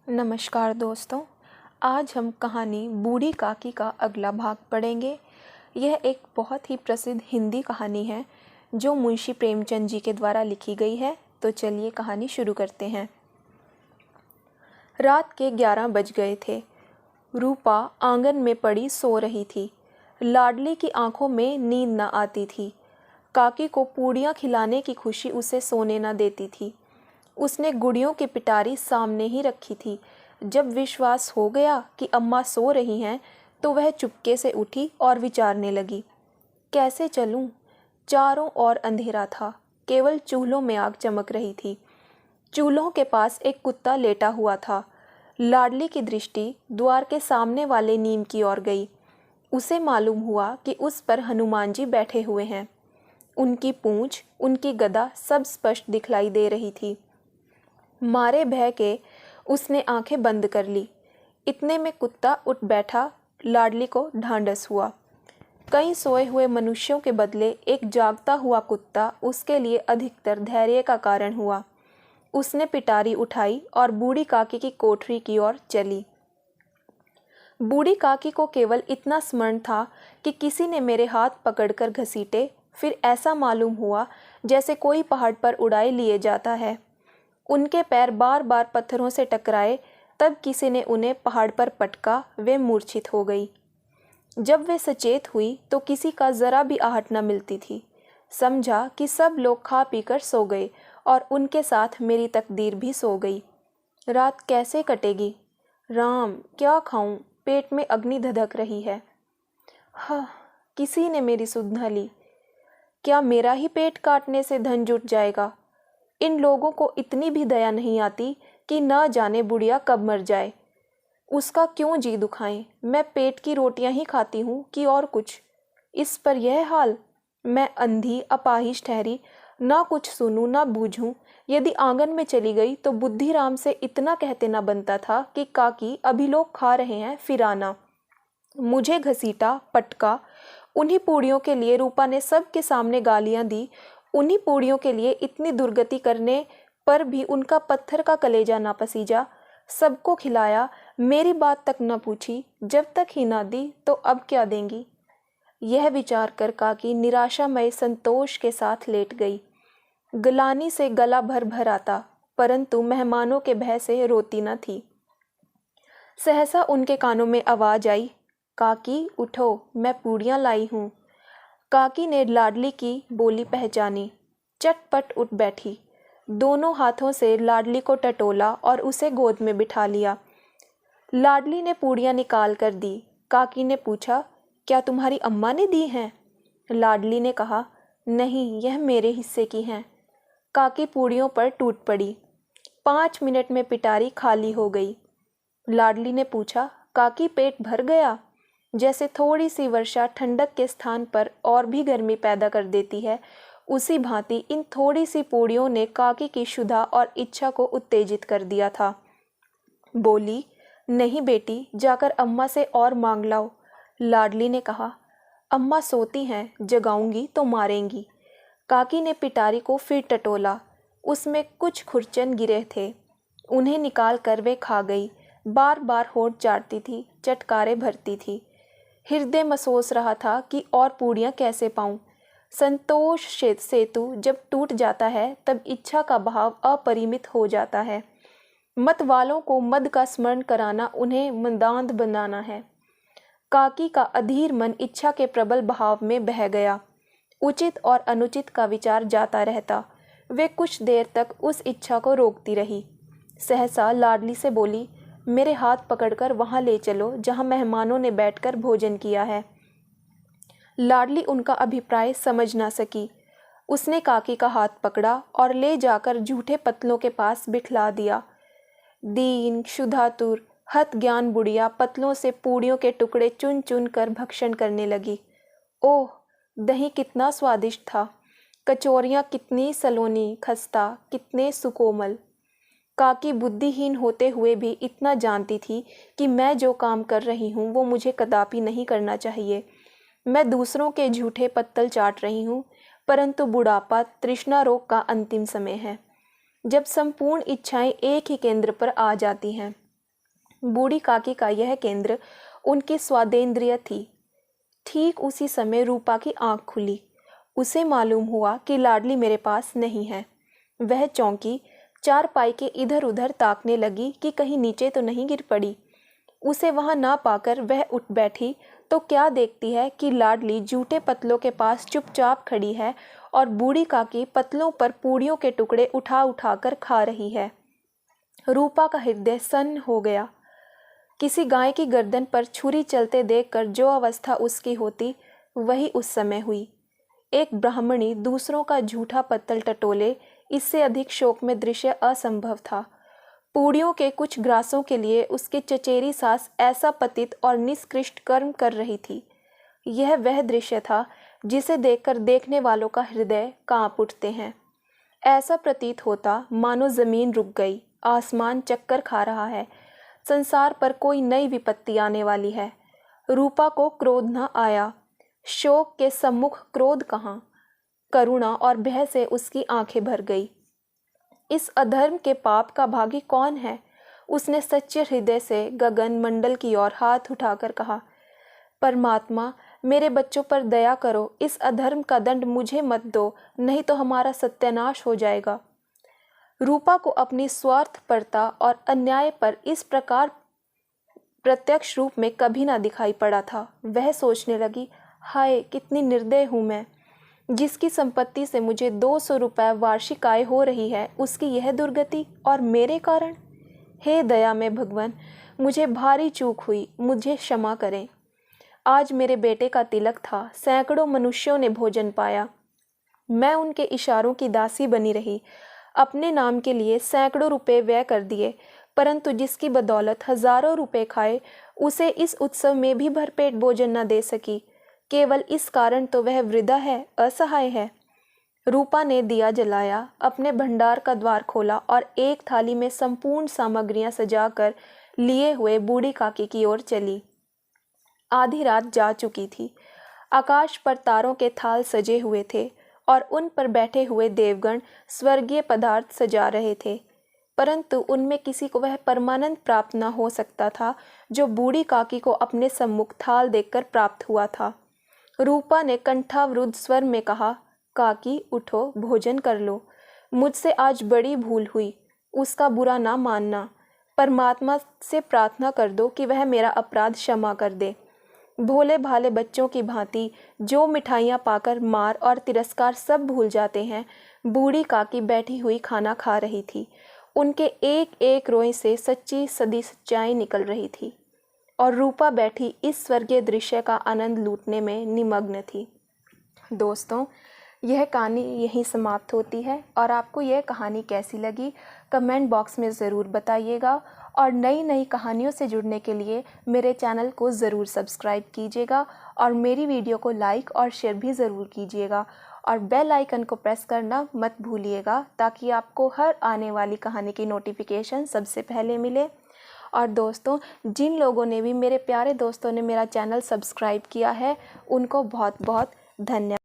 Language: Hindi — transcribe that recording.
नमस्कार दोस्तों। आज हम कहानी बूढ़ी काकी का अगला भाग पढ़ेंगे। यह एक बहुत ही प्रसिद्ध हिंदी कहानी है जो मुंशी प्रेमचंद जी के द्वारा लिखी गई है। तो चलिए कहानी शुरू करते हैं। रात के 11 बज गए थे। रूपा आंगन में पड़ी सो रही थी। लाडली की आंखों में नींद न आती थी। काकी को पूड़ियाँ खिलाने की खुशी उसे सोने न देती थी। उसने गुड़ियों की पिटारी सामने ही रखी थी। जब विश्वास हो गया कि अम्मा सो रही हैं तो वह चुपके से उठी और विचारने लगी, कैसे चलूं? चारों ओर अंधेरा था, केवल चूल्हों में आग चमक रही थी। चूल्हों के पास एक कुत्ता लेटा हुआ था। लाडली की दृष्टि द्वार के सामने वाले नीम की ओर गई। उसे मालूम हुआ कि उस पर हनुमान जी बैठे हुए हैं। उनकी पूंछ, उनकी गदा सब स्पष्ट दिखलाई दे रही थी। मारे भय के उसने आंखें बंद कर ली। इतने में कुत्ता उठ बैठा। लाडली को ढांढस हुआ। कई सोए हुए मनुष्यों के बदले एक जागता हुआ कुत्ता उसके लिए अधिकतर धैर्य का कारण हुआ। उसने पिटारी उठाई और बूढ़ी काकी की कोठरी की ओर चली। बूढ़ी काकी को केवल इतना स्मरण था कि किसी ने मेरे हाथ पकड़कर घसीटे। फिर ऐसा मालूम हुआ जैसे कोई पहाड़ पर उड़ाए लिए जाता है। उनके पैर बार बार पत्थरों से टकराए। तब किसी ने उन्हें पहाड़ पर पटका। वे मूर्छित हो गई। जब वे सचेत हुई तो किसी का जरा भी आहट न मिलती थी। समझा कि सब लोग खा पीकर सो गए और उनके साथ मेरी तकदीर भी सो गई। रात कैसे कटेगी? राम, क्या खाऊं? पेट में अग्नि धधक रही है। हाँ, किसी ने मेरी सुध न ली। क्या मेरा ही पेट काटने से धन जुट जाएगा? इन लोगों को इतनी भी दया नहीं आती कि न जाने बुढ़िया कब मर जाए। उसका क्यों जी दुखाएं? मैं पेट की रोटियां ही खाती हूँ कि और कुछ। इस पर यह हाल। मैं अंधी अपाहिज ठहरी, ना कुछ सुनूं ना बूझूं। यदि आंगन में चली गई तो बुद्धिराम से इतना कहते ना बनता था कि काकी अभी लोग खा रहे हैं, फिर आना। मुझे घसीटा, पटका। उन्हीं पूड़ियों के लिए रूपा ने सबके सामने गालियां दी। उन्हीं पूड़ियों के लिए इतनी दुर्गति करने पर भी उनका पत्थर का कलेजा ना पसीजा। सबको खिलाया, मेरी बात तक न पूछी। जब तक ही ना दी तो अब क्या देंगी? यह विचार कर काकी निराशामय संतोष के साथ लेट गई। गलानी से गला भर भर आता, परंतु मेहमानों के भय से रोती न थी। सहसा उनके कानों में आवाज आई, काकी उठो, मैं पूड़ियाँ लाई हूँ। काकी ने लाडली की बोली पहचानी। चटपट उठ बैठी। दोनों हाथों से लाडली को टटोला और उसे गोद में बिठा लिया। लाडली ने पूड़ियाँ निकाल कर दी। काकी ने पूछा, क्या तुम्हारी अम्मा ने दी हैं? लाडली ने कहा, नहीं, यह मेरे हिस्से की हैं। काकी पूड़ियों पर टूट पड़ी। 5 मिनट में पिटारी खाली हो गई। लाडली ने पूछा, काकी पेट भर गया? जैसे थोड़ी सी वर्षा ठंडक के स्थान पर और भी गर्मी पैदा कर देती है, उसी भांति इन थोड़ी सी पूड़ियों ने काकी की क्षुधा और इच्छा को उत्तेजित कर दिया था। बोली, नहीं बेटी, जाकर अम्मा से और मांग लाओ। लाडली ने कहा, अम्मा सोती हैं, जगाऊंगी तो मारेंगी। काकी ने पिटारी को फिर टटोला। उसमें कुछ खुरचन गिरे थे। उन्हें निकाल कर वे खा गई। बार बार होठ चाटती थी, चटकारे भरती थी। हृदय मसोस रहा था कि और पूड़ियाँ कैसे पाऊं। संतोष सेतु जब टूट जाता है तब इच्छा का भाव अपरिमित हो जाता है। मत वालों को मद का स्मरण कराना उन्हें मंदांध बनाना है। काकी का अधीर मन इच्छा के प्रबल भाव में बह गया। उचित और अनुचित का विचार जाता रहता। वे कुछ देर तक उस इच्छा को रोकती रही। सहसा लाडली से बोली, मेरे हाथ पकड़कर वहां ले चलो जहां मेहमानों ने बैठकर भोजन किया है। लाडली उनका अभिप्राय समझ ना सकी। उसने काकी का हाथ पकड़ा और ले जाकर झूठे पतलों के पास बिठला दिया। दीन, क्षुधातुर, हत ज्ञान बुढ़िया पतलों से पूड़ियों के टुकड़े चुन चुन कर भक्षण करने लगी। ओह, दही कितना स्वादिष्ट था। कचौरियाँ कितनी सलोनी, खस्ता, कितने सुकोमल। काकी बुद्धिहीन होते हुए भी इतना जानती थी कि मैं जो काम कर रही हूँ वो मुझे कदापि नहीं करना चाहिए। मैं दूसरों के झूठे पत्तल चाट रही हूँ, परंतु बुढ़ापा तृष्णा रोग का अंतिम समय है, जब संपूर्ण इच्छाएं एक ही केंद्र पर आ जाती हैं। बूढ़ी काकी का यह केंद्र उनकी स्वादेंद्रिय थी। ठीक उसी समय रूपा की आंख खुली। उसे मालूम हुआ कि लाडली मेरे पास नहीं है। वह चौंकी, चारपाई के इधर उधर ताकने लगी कि कहीं नीचे तो नहीं गिर पड़ी। उसे वहां ना पाकर वह उठ बैठी तो क्या देखती है कि लाडली जूठे पतलों के पास चुपचाप खड़ी है और बूढ़ी काकी पतलों पर पूड़ियों के टुकड़े उठा उठा कर खा रही है। रूपा का हृदय सन्न हो गया। किसी गाय की गर्दन पर छुरी चलते देखकर जो अवस्था उसकी होती वही उस समय हुई। एक ब्राह्मणी दूसरों का झूठा पत्तल टटोले, इससे अधिक शोक में दृश्य असंभव था। पूड़ियों के कुछ ग्रासों के लिए उसकी चचेरी सास ऐसा पतित और निष्कृष्ट कर्म कर रही थी। यह वह दृश्य था जिसे देखकर देखने वालों का हृदय कांप उठते हैं। ऐसा प्रतीत होता मानो जमीन रुक गई, आसमान चक्कर खा रहा है, संसार पर कोई नई विपत्ति आने वाली है। रूपा को क्रोध न आया। शोक के सम्मुख क्रोध कहाँ? करुणा और भय से उसकी आंखें भर गई। इस अधर्म के पाप का भागी कौन है? उसने सच्चे हृदय से गगन मंडल की ओर हाथ उठाकर कहा, परमात्मा, मेरे बच्चों पर दया करो, इस अधर्म का दंड मुझे मत दो, नहीं तो हमारा सत्यानाश हो जाएगा। रूपा को अपनी स्वार्थपरता और अन्याय पर इस प्रकार प्रत्यक्ष रूप में कभी ना दिखाई पड़ा था। वह सोचने लगी, हाय कितनी निर्दय हूँ मैं। जिसकी संपत्ति से मुझे 200 रुपये वार्षिक आय हो रही है, उसकी यह दुर्गति और मेरे कारण। हे दया में भगवान, मुझे भारी चूक हुई, मुझे क्षमा करें। आज मेरे बेटे का तिलक था, सैकड़ों मनुष्यों ने भोजन पाया, मैं उनके इशारों की दासी बनी रही, अपने नाम के लिए सैकड़ों रुपए व्यय कर दिए, परंतु जिसकी बदौलत हजारों रुपए खाए, उसे इस उत्सव में भी भरपेट भोजन न दे सकी। केवल इस कारण तो वह वृद्धा है, असहाय है। रूपा ने दिया जलाया, अपने भंडार का द्वार खोला और एक थाली में संपूर्ण सामग्रियां सजाकर लिए हुए बूढ़ी काकी की ओर चली। आधी रात जा चुकी थी। आकाश पर तारों के थाल सजे हुए थे और उन पर बैठे हुए देवगण स्वर्गीय पदार्थ सजा रहे थे, परंतु उनमें किसी को वह परमानंद प्राप्त न हो सकता था जो बूढ़ी काकी को अपने सम्मुख थाल देखकर प्राप्त हुआ था। रूपा ने कंठावरुद्ध स्वर में कहा, काकी उठो, भोजन कर लो। मुझसे आज बड़ी भूल हुई, उसका बुरा ना मानना। परमात्मा से प्रार्थना कर दो कि वह मेरा अपराध क्षमा कर दे। भोले भाले बच्चों की भांति जो मिठाइयाँ पाकर मार और तिरस्कार सब भूल जाते हैं, बूढ़ी काकी बैठी हुई खाना खा रही थी। उनके एक एक रोए से सच्ची सदी सच्चाई निकल रही थी और रूपा बैठी इस स्वर्गीय दृश्य का आनंद लूटने में निमग्न थी। दोस्तों, यह कहानी यहीं समाप्त होती है और आपको यह कहानी कैसी लगी कमेंट बॉक्स में ज़रूर बताइएगा और नई नई कहानियों से जुड़ने के लिए मेरे चैनल को ज़रूर सब्सक्राइब कीजिएगा और मेरी वीडियो को लाइक और शेयर भी ज़रूर कीजिएगा और बेल आइकन को प्रेस करना मत भूलिएगा ताकि आपको हर आने वाली कहानी की नोटिफिकेशन सबसे पहले मिले। और दोस्तों, जिन लोगों ने भी, मेरे प्यारे दोस्तों ने मेरा चैनल सब्सक्राइब किया है, उनको बहुत बहुत धन्यवाद।